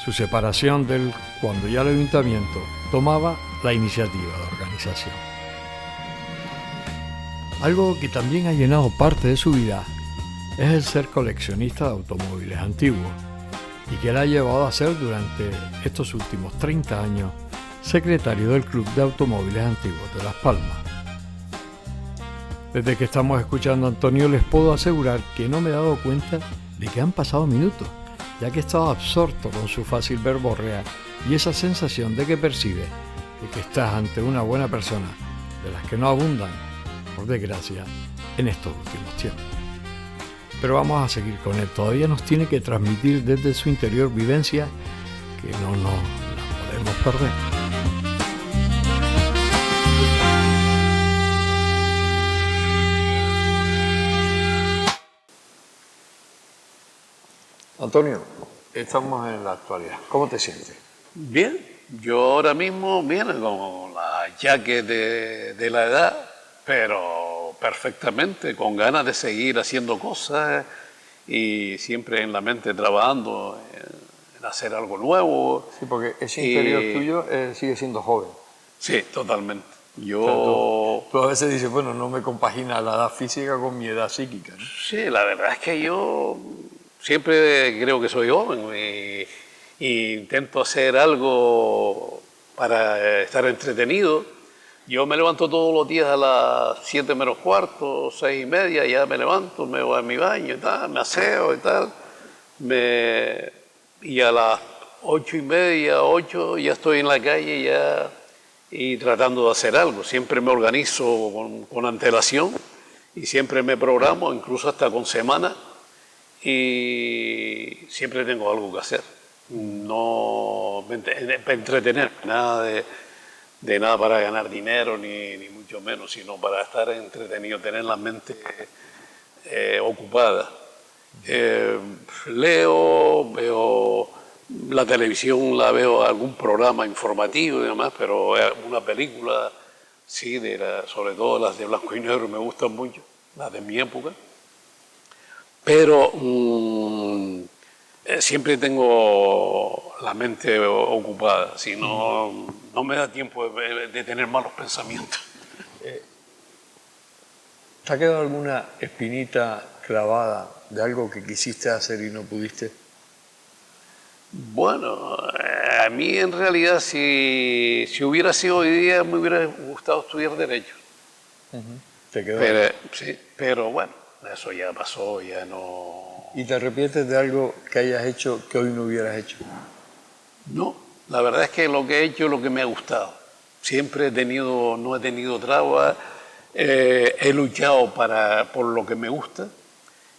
su separación del cuando ya el ayuntamiento tomaba la iniciativa de organización. Algo que también ha llenado parte de su vida es el ser coleccionista de automóviles antiguos y que le ha llevado a ser durante estos últimos 30 años secretario del Club de Automóviles Antiguos de Las Palmas. Desde que estamos escuchando a Antonio les puedo asegurar que no me he dado cuenta de que han pasado minutos, ya que he estado absorto con su fácil verborrea y esa sensación de que percibe de que estás ante una buena persona, de las que no abundan, por desgracia, en estos últimos tiempos. Pero vamos a seguir con él, todavía nos tiene que transmitir desde su interior vivencia que no nos la podemos perder. Antonio, estamos en la actualidad. ¿Cómo te sientes? Bien, yo ahora mismo, bien, con la jaque de la edad, pero perfectamente, con ganas de seguir haciendo cosas y siempre en la mente trabajando en hacer algo nuevo. Sí, porque ese interior tuyo sigue siendo joven. Sí, totalmente. Tú a veces dices, bueno, no me compagina la edad física con mi edad psíquica, ¿no? Sí, la verdad es que yo siempre creo que soy joven y intento hacer algo para estar entretenido. Yo me levanto todos los días a las 7 menos cuarto, 6 y media, ya me levanto, me voy a mi baño y tal, me aseo y tal. Y a las 8 y media, 8, ya estoy en la calle ya y tratando de hacer algo. Siempre me organizo con antelación y siempre me programo, incluso hasta con semana. Y siempre tengo algo que hacer, no para entretener, nada de nada para ganar dinero ni mucho menos, sino para estar entretenido, tener la mente ocupada. Leo, veo la televisión, veo algún programa informativo y demás, pero una película, sí, sobre todo las de blanco y negro me gustan mucho, las de mi época. Pero siempre tengo la mente ocupada, si no, no me da tiempo de tener malos pensamientos. ¿Te ha quedado alguna espinita clavada de algo que quisiste hacer y no pudiste? Bueno, a mí en realidad si hubiera sido hoy día me hubiera gustado estudiar Derecho. ¿Te quedó? Sí, pero bueno, eso ya pasó, ya no... ¿Y te arrepientes de algo que hayas hecho que hoy no hubieras hecho? No, la verdad es que lo que he hecho es lo que me ha gustado. Siempre no he tenido trabas, he luchado por lo que me gusta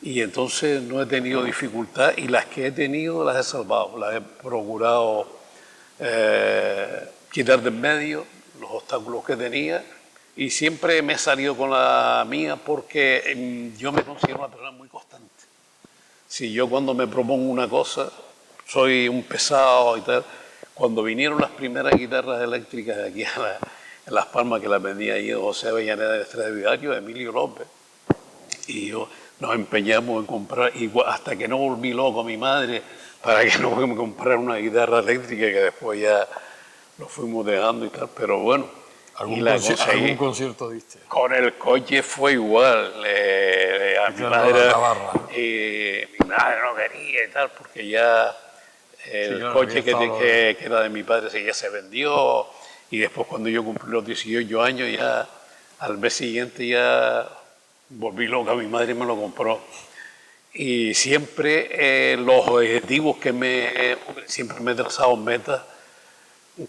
y entonces no he tenido dificultad y las que he tenido las he salvado, las he procurado quitar de en medio los obstáculos que tenía y siempre me he salido con la mía porque yo me considero una persona muy constante. Si yo cuando me propongo una cosa, soy un pesado y tal. Cuando vinieron las primeras guitarras eléctricas aquí en Las Palmas, que las vendía ahí José Avellaneda de Estradivario, Emilio López, y yo nos empeñamos en comprar, hasta que no volví loco a mi madre para que no me comprara una guitarra eléctrica, que después ya lo fuimos dejando y tal, pero bueno. ¿Algún concierto diste? Con el coche fue igual. A mi madre, mi madre no quería y tal, porque ya el coche que era de mi padre ya se vendió. Y después cuando yo cumplí los 18 años, ya al mes siguiente ya volví loca, mi madre me lo compró. Y siempre los objetivos siempre me he trazado metas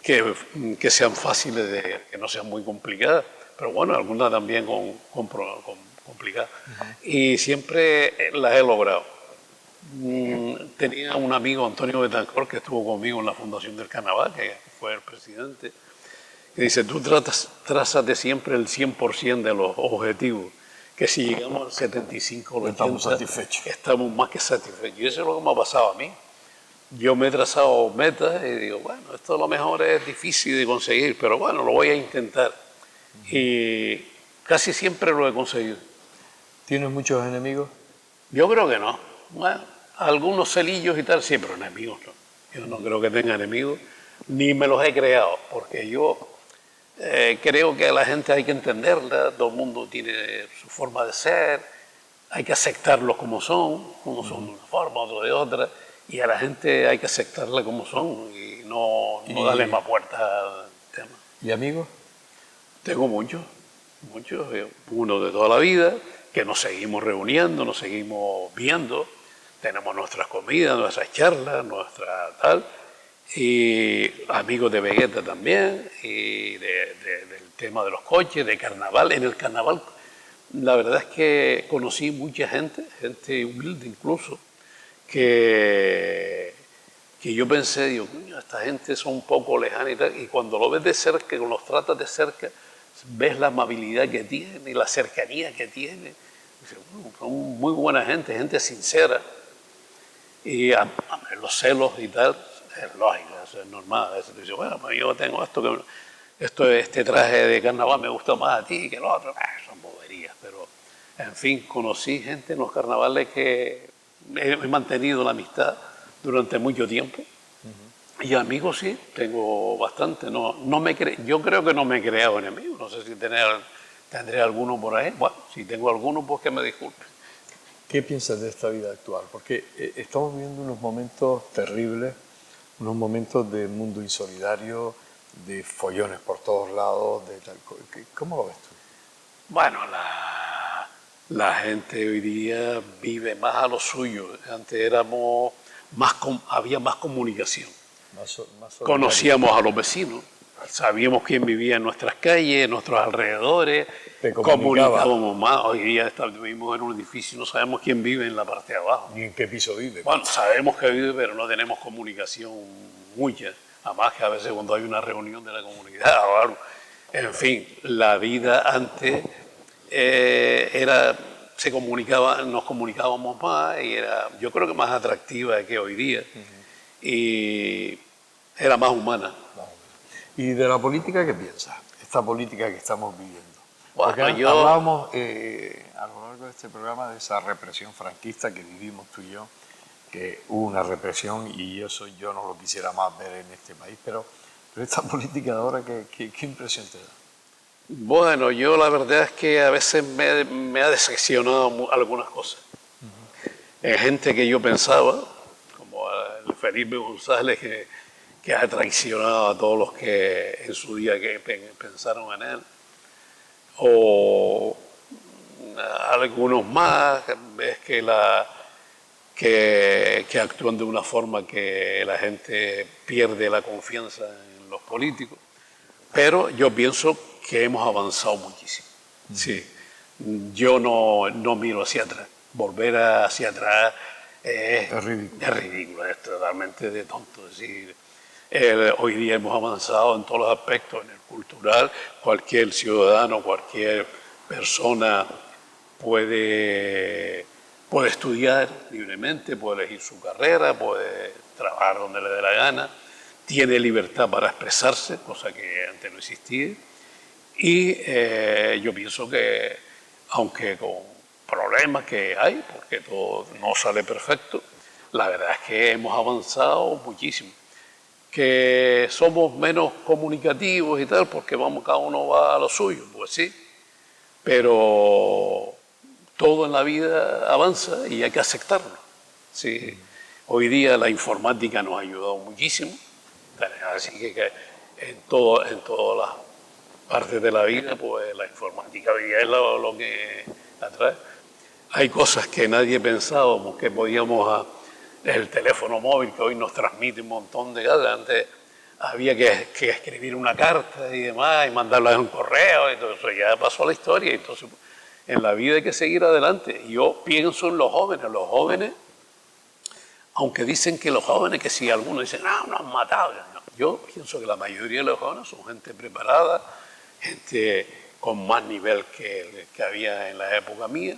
que sean fáciles, que no sean muy complicadas, pero bueno, algunas también con complicadas. Y siempre las he logrado. Tenía un amigo, Antonio Betancor, que estuvo conmigo en la Fundación del Carnaval, que fue el presidente, que dice, tú trázate siempre el 100% de los objetivos, que si llegamos al 75 o 80, estamos satisfechos. Estamos más que satisfechos. Y eso es lo que me ha pasado a mí. Yo me he trazado metas y digo, bueno, esto a lo mejor es difícil de conseguir, pero bueno, lo voy a intentar. Y casi siempre lo he conseguido. ¿Tienes muchos enemigos? Yo creo que no. Bueno, algunos celillos y tal, sí, pero enemigos no. Yo no creo que tenga enemigos, ni me los he creado, porque yo creo que a la gente hay que entenderla, todo el mundo tiene su forma de ser, hay que aceptarlos como son, unos son de una forma, otros de otra, y a la gente hay que aceptarla como son y no darle más vueltas al tema. ¿Y amigos? Tengo muchos, uno de toda la vida, que nos seguimos reuniendo, nos seguimos viendo, tenemos nuestras comidas, nuestras charlas, nuestra tal, y amigos de Vegeta también, y del tema de los coches, de carnaval. En el carnaval, la verdad es que conocí mucha gente humilde incluso, que yo pensé, digo, esta gente son un poco lejana y tal, y cuando lo ves de cerca, cuando los tratas de cerca, ves la amabilidad que tiene y la cercanía que tiene. Son muy buena gente, gente sincera. Y los celos y tal, es lógico, eso es normal. A veces tú dices, bueno, pues yo tengo este traje de carnaval me gusta más a ti que el otro. Son boberías, pero en fin, conocí gente en los carnavales que he mantenido la amistad durante mucho tiempo. Y amigos sí, tengo bastante. Yo creo que no me he creado enemigos. No sé si tendré alguno por ahí. Bueno, si tengo alguno, pues que me disculpen. ¿Qué piensas de esta vida actual? Porque estamos viviendo unos momentos terribles, unos momentos de mundo insolidario, de follones por todos lados, de tal. ¿Cómo lo ves tú? Bueno, la gente hoy día vive más a lo suyo. Antes había más comunicación. Conocíamos a los vecinos, sabíamos quién vivía en nuestras calles, en nuestros alrededores, comunicábamos más. Hoy día vivimos en un edificio y no sabemos quién vive en la parte de abajo. Ni en qué piso vive. Bueno, sabemos que vive, pero no tenemos comunicación mucha. Además que a veces cuando hay una reunión de la comunidad o algo. En fin, la vida antes nos comunicábamos más y yo creo que más atractiva que hoy día. Y era más humana. ¿Y de la política qué piensas? Esta política que estamos viviendo. Bueno, porque hablábamos a lo largo de este programa de esa represión franquista que vivimos tú y yo, que hubo una represión y eso yo no lo quisiera más ver en este país, pero esta política de ahora, ¿qué impresión te da? Bueno, yo la verdad es que a veces me ha decepcionado algunas cosas. Gente que yo pensaba, como el Felipe González, que ha traicionado a todos los que en su día que pensaron en él, o algunos más, ves que actúan de una forma que la gente pierde la confianza en los políticos, pero yo pienso que hemos avanzado muchísimo. Sí. Yo no miro hacia atrás, volver hacia atrás es ridículo, es totalmente de tonto. Es decir, hoy día hemos avanzado en todos los aspectos, en el cultural, cualquier ciudadano, cualquier persona puede estudiar libremente, puede elegir su carrera, puede trabajar donde le dé la gana, tiene libertad para expresarse, cosa que antes no existía. Y yo pienso que, aunque con problemas que hay, porque todo no sale perfecto, la verdad es que hemos avanzado muchísimo. Que somos menos comunicativos y tal, porque cada uno va a lo suyo, pues sí, pero todo en la vida avanza y hay que aceptarlo. Sí. Hoy día la informática nos ha ayudado muchísimo, así que en todas las partes de la vida, pues la informática hoy día es lo que atrae. Hay cosas que nadie pensábamos que podíamos el teléfono móvil que hoy nos transmite un montón de cosas. Antes había que escribir una carta y demás y mandarla en un correo, y todo eso ya pasó a la historia. Entonces, en la vida hay que seguir adelante. Yo pienso en los jóvenes, aunque dicen que los jóvenes, que si algunos dicen, no, nos han matado. Yo pienso que la mayoría de los jóvenes son gente preparada, gente con más nivel que había en la época mía,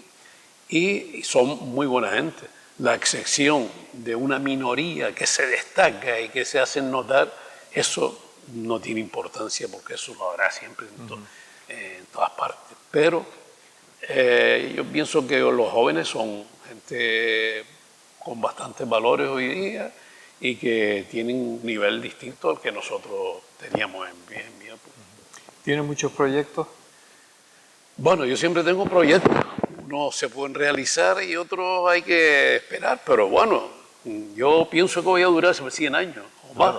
y son muy buena gente. La excepción de una minoría que se destaca y que se hacen notar, eso no tiene importancia porque eso lo habrá siempre en todas partes. Pero yo pienso que los jóvenes son gente con bastantes valores hoy día y que tienen un nivel distinto al que nosotros teníamos en mi época. ¿Tiene muchos proyectos? Bueno, yo siempre tengo proyectos. Unos se pueden realizar y otros hay que esperar, pero bueno, yo pienso que voy a durar 100 años o más.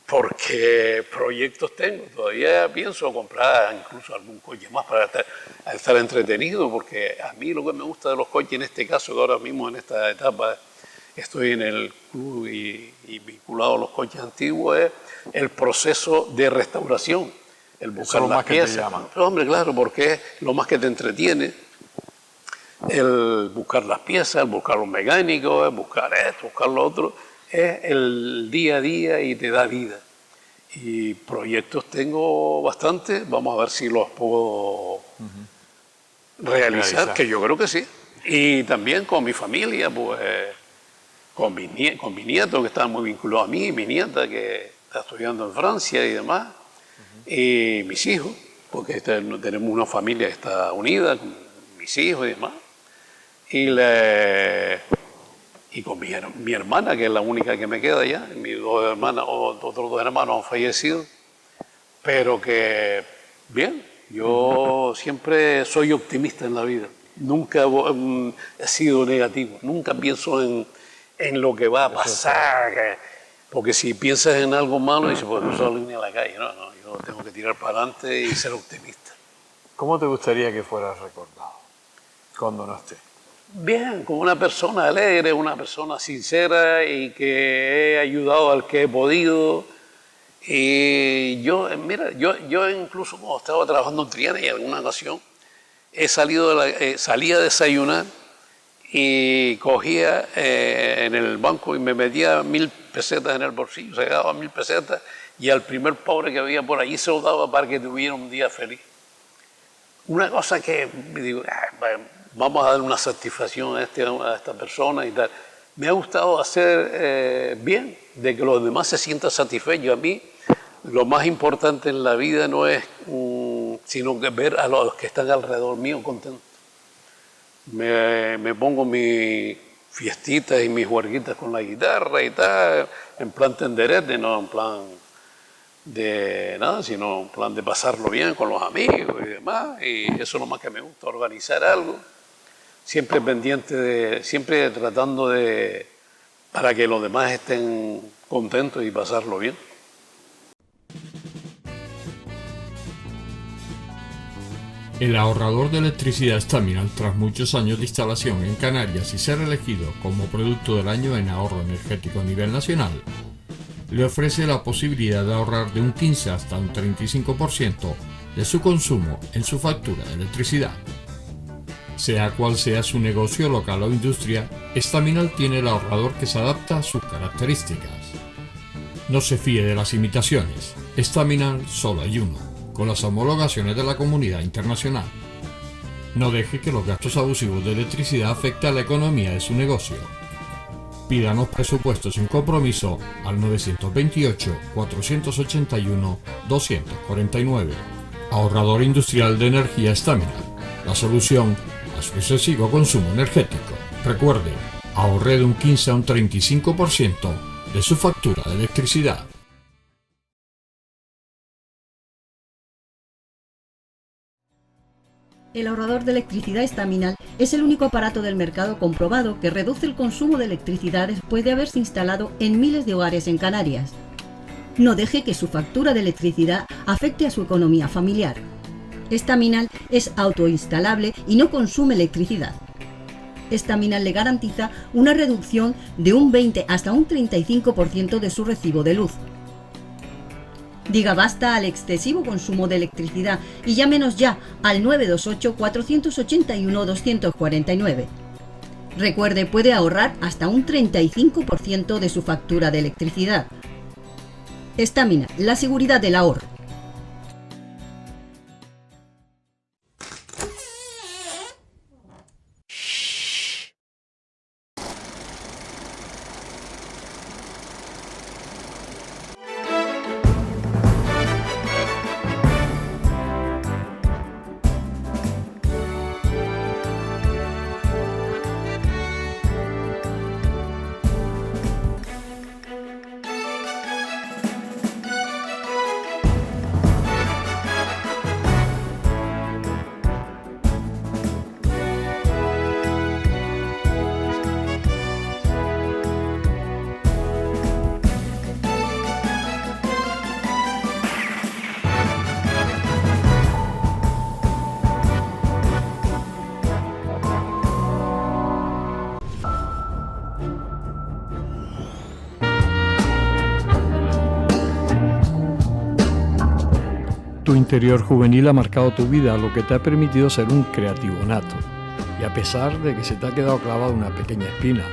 Porque proyectos tengo. Todavía pienso comprar incluso algún coche más para estar entretenido, porque a mí lo que me gusta de los coches, en este caso, que ahora mismo en esta etapa estoy en el club y vinculado a los coches antiguos, es el proceso de restauración, el buscar las piezas. Pero, hombre, claro, porque es lo más que te entretiene, el buscar las piezas, el buscar los mecánicos, el buscar esto, buscar lo otro, es el día a día y te da vida. Y proyectos tengo bastantes, vamos a ver si los puedo realizar, que yo creo que sí. Y también con mi familia, pues con mi nieto, que está muy vinculado a mí, mi nieta que está estudiando en Francia y demás, y mis hijos, porque tenemos una familia que está unida, con mis hijos y demás. Y con mi hermana, que es la única que me queda ya, mis dos hermanas, otros dos hermanos han fallecido, pero que bien, yo siempre soy optimista en la vida, nunca he sido negativo, nunca pienso en lo que va a pasar, porque si piensas en algo malo, dices, pues no solo ni a la calle, no, yo tengo que tirar para adelante y ser optimista. ¿Cómo te gustaría que fueras recordado cuando no estés? Bien, como una persona alegre, una persona sincera y que he ayudado al que he podido. Y yo, mira, yo incluso cuando estaba trabajando en Triana y en alguna ocasión, salía a desayunar y cogía en el banco y me metía 1000 pesetas en el bolsillo, se daba 1000 pesetas y al primer pobre que había por allí se lo daba para que tuviera un día feliz. Una cosa que digo, vamos a dar una satisfacción a esta persona y tal. Me ha gustado hacer bien, de que los demás se sientan satisfechos. A mí lo más importante en la vida no es sino que ver a los que están alrededor mío contentos. Me pongo mis fiestitas y mis juerguitas con la guitarra y tal, en plan tenderete, no en plan de nada, sino en plan de pasarlo bien con los amigos y demás. Y eso es lo más que me gusta, organizar algo. Siempre pendiente siempre tratando para que los demás estén contentos y pasarlo bien. El ahorrador de electricidad Staminal, tras muchos años de instalación en Canarias y ser elegido como producto del año en ahorro energético a nivel nacional, le ofrece la posibilidad de ahorrar de un 15 hasta un 35% de su consumo en su factura de electricidad. Sea cual sea su negocio local o industria, Staminal tiene el ahorrador que se adapta a sus características. No se fíe de las imitaciones, Staminal solo hay uno, con las homologaciones de la comunidad internacional. No deje que los gastos abusivos de electricidad afecten a la economía de su negocio. Pídanos presupuestos sin compromiso al 928-481-249. Ahorrador industrial de energía Staminal, la solución a su excesivo consumo energético. Recuerde, ahorre de un 15 a un 35% de su factura de electricidad. El ahorrador de electricidad Staminal es el único aparato del mercado comprobado que reduce el consumo de electricidad después de haberse instalado en miles de hogares en Canarias. No deje que su factura de electricidad afecte a su economía familiar. Staminal es autoinstalable y no consume electricidad. Staminal le garantiza una reducción de un 20 hasta un 35% de su recibo de luz. Diga basta al excesivo consumo de electricidad y llámenos ya al 928-481-249. Recuerde, puede ahorrar hasta un 35% de su factura de electricidad. Estamina, la seguridad del ahorro. Tu interior juvenil ha marcado tu vida, lo que te ha permitido ser un creativo nato. Y a pesar de que se te ha quedado clavada una pequeña espina,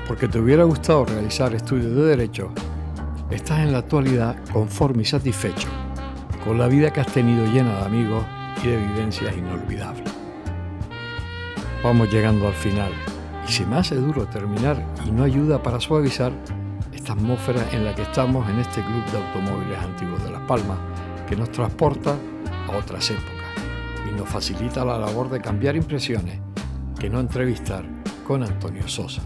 porque te hubiera gustado realizar estudios de Derecho, estás en la actualidad conforme y satisfecho con la vida que has tenido llena de amigos y de vivencias inolvidables. Vamos llegando al final, y se me hace duro terminar y no ayuda para suavizar esta atmósfera en la que estamos en este club de automóviles antiguos de Las Palmas, que nos transporta a otras épocas y nos facilita la labor de cambiar impresiones que no entrevistar con Antonio Sosa.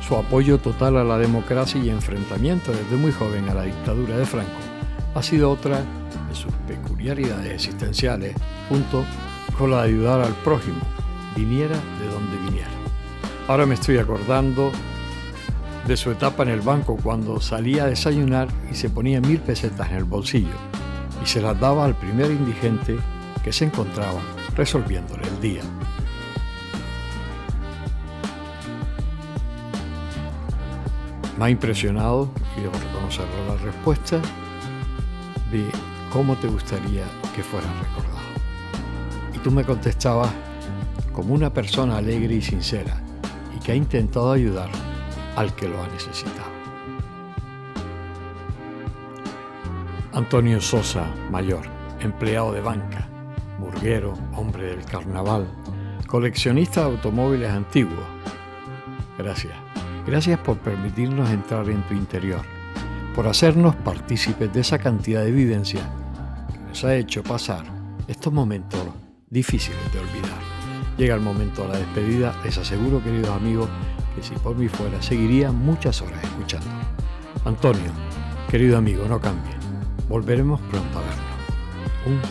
Su apoyo total a la democracia y enfrentamiento desde muy joven a la dictadura de Franco ha sido otra de sus peculiaridades existenciales, junto con la de ayudar al prójimo, viniera de donde viniera. Ahora me estoy acordando de su etapa en el banco, cuando salía a desayunar y se ponía 1000 pesetas en el bolsillo y se las daba al primer indigente que se encontraba resolviéndole el día. Me ha impresionado, y debo reconocerlo, la respuesta de cómo te gustaría que fuera recordado. Y tú me contestabas como una persona alegre y sincera y que ha intentado ayudar al que lo ha necesitado. Antonio Sosa, mayor, empleado de banca, burguero, hombre del carnaval, coleccionista de automóviles antiguos. Gracias. Gracias por permitirnos entrar en tu interior, por hacernos partícipes de esa cantidad de vivencia que nos ha hecho pasar estos momentos difíciles de olvidar. Llega el momento de la despedida. Les aseguro, queridos amigos, que si por mí fuera, seguiría muchas horas escuchando. Antonio, querido amigo, no cambie. Volveremos pronto a vernos. Un